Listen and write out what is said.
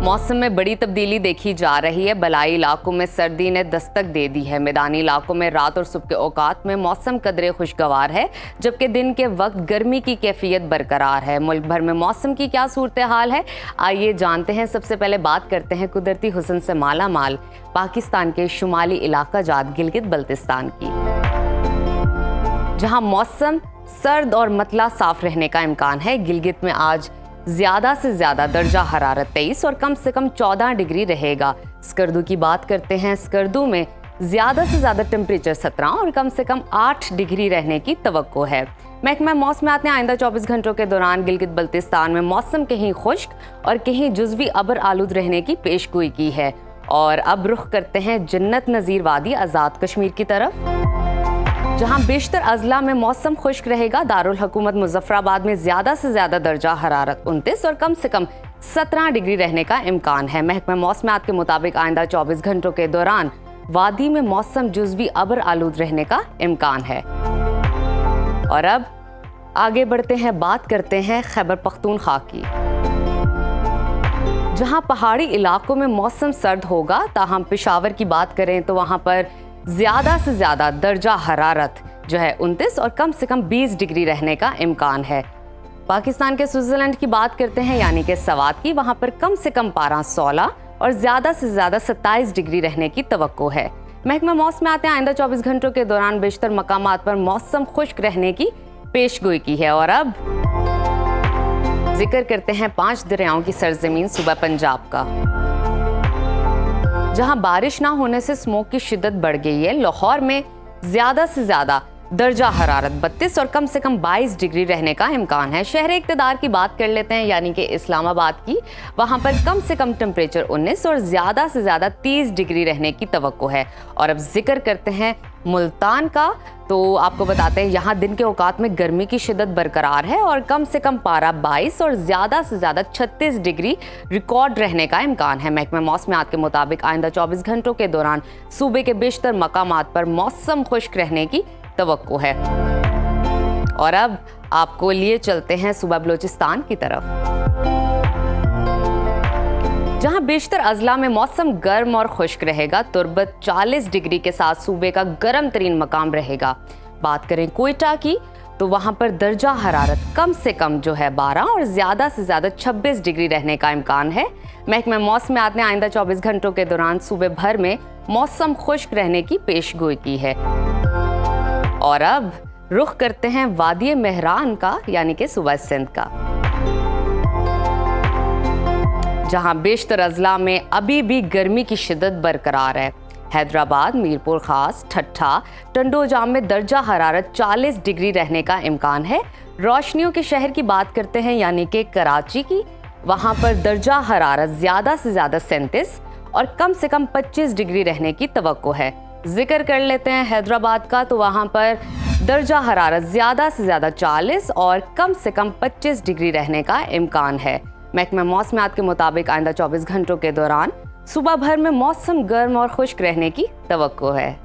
मौसम में बड़ी तब्दीली देखी जा रही है। बलाई इलाकों में सर्दी ने दस्तक दे दी है। मैदानी इलाकों में रात और सुबह के औकात में मौसम कदरे खुशगवार है, जबकि दिन के वक्त गर्मी की कैफियत बरकरार है। मुल्क भर में मौसम की क्या सूरत हाल है, आइए जानते हैं। सबसे पहले बात करते हैं कुदरती हुस्न से माला माल पाकिस्तान के शुमाली इलाका जात गिलगित बल्तिस्तान की, जहां मौसम सर्द और मतला साफ रहने का इम्कान है। गिलगित में आज ज्यादा से ज्यादा दर्जा हरारत 23 और कम से कम 14 डिग्री रहेगा। स्कर्दू की बात करते हैं। स्कर्दू में ज्यादा से ज्यादा टेम्परेचर 17 और कम से कम 8 डिग्री रहने की तवक्को है। महकमा मौसमियात ने आइंदा 24 घंटों के दौरान गिलगित बल्तिस्तान में मौसम कहीं खुश्क और कहीं जुज़वी अबर आलूद रहने की पेशगोई की है। और अब रुख करते हैं जन्नत नज़ीर वादी आज़ाद कश्मीर की तरफ, जहां बेशतर अजला में मौसम खुश्क रहेगा। दारुल हुकूमत मुजफ्फराबाद में ज्यादा से ज्यादा दर्जा हरारत 29 और कम से कम 17 डिग्री रहने का इम्कान है। महकमा मौसमियात के मुताबिक आइंदा 24 घंटों के दौरान वादी में मौसम जुज़वी अबर आलूद रहने का इम्कान है। और अब आगे बढ़ते हैं, बात करते हैं खैबर पख्तूनख्वा की, जहां पहाड़ी इलाकों में मौसम सर्द होगा। ताहम पेशावर की बात करें तो वहां पर ज्यादा से ज्यादा दर्जा हरारत जो है 29 और कम से कम 20 डिग्री रहने का इम्कान है। पाकिस्तान के स्विट्जरलैंड की बात करते हैं, यानी कि सवात की, वहां पर कम से कम पारा 16 और ज्यादा से ज्यादा 27 डिग्री रहने की तवक्को है। महकमा मौसमियात ने आइंदा 24 घंटों के दौरान बेशतर मकामात पर मौसम खुश्क रहने की पेशगोई की है। और अब जिक्र करते हैं 5 दरियाओं की सरजमीन सूबा पंजाब का, जहां बारिश ना होने से स्मोक की शिद्दत बढ़ गई है। लाहौर में ज्यादा से ज्यादा दर्जा हरारत 32 और कम से कम 22 डिग्री रहने का इम्कान है। शहर इक़्तिदार की बात कर लेते हैं, यानी कि इस्लामाबाद की, वहां पर कम से कम टेम्परेचर 19 और ज्यादा से ज्यादा 30 डिग्री रहने की तवक्को है। और अब जिक्र करते हैं मुल्तान का, तो आपको बताते हैं यहाँ दिन के औकात में गर्मी की शिद्दत बरकरार है और कम से कम पारा 22 और ज्यादा से ज्यादा 36 डिग्री रिकॉर्ड रहने का इम्कान है। महकमा मौसमियात के मुताबिक आइंदा 24 घंटों के दौरान सूबे के बेशतर मकामात पर मौसम खुश्क रहने की तवक्को है। और अब आपको लिए चलते हैं सूबा बलोचिस्तान की तरफ, जहां बेशतर अजला में मौसम गर्म और खुश्क रहेगा। तुर्बत 40 डिग्री के साथ सूबे का गर्म तरीन मकाम रहेगा। बात करें कोयटा की, तो वहां पर दर्जा हरारत कम से कम जो है 12 और ज्यादा से ज्यादा 26 डिग्री रहने का इम्कान है। महकमा मौसमियात ने आइंदा 24 घंटों के दौरान सूबे भर में मौसम खुश्क रहने की पेशगोई की है। और अब रुख करते हैं वादी मेहरान का, यानी कि सूबा सिंध का, जहां बेशतर अजला में अभी भी गर्मी की शिद्दत बरकरार है। हैदराबाद, मीरपुर खास, ठट्ठा, टंडोजाम में दर्जा हरारत 40 डिग्री रहने का इम्कान है। रोशनियों के शहर की बात करते हैं, यानी कि कराची की, वहां पर दर्जा हरारत ज्यादा से ज्यादा 37 और कम से कम 25 डिग्री रहने की तवक्को है। जिक्र कर लेते हैं हैदराबाद का, तो वहां पर दर्जा हरारत ज्यादा से ज्यादा 40 और कम से कम 25 डिग्री रहने का इम्कान है। महकमा मौसमियात के मुताबिक आइंदा 24 घंटों के दौरान सुबह भर में मौसम गर्म और खुश्क रहने की तवक्को है।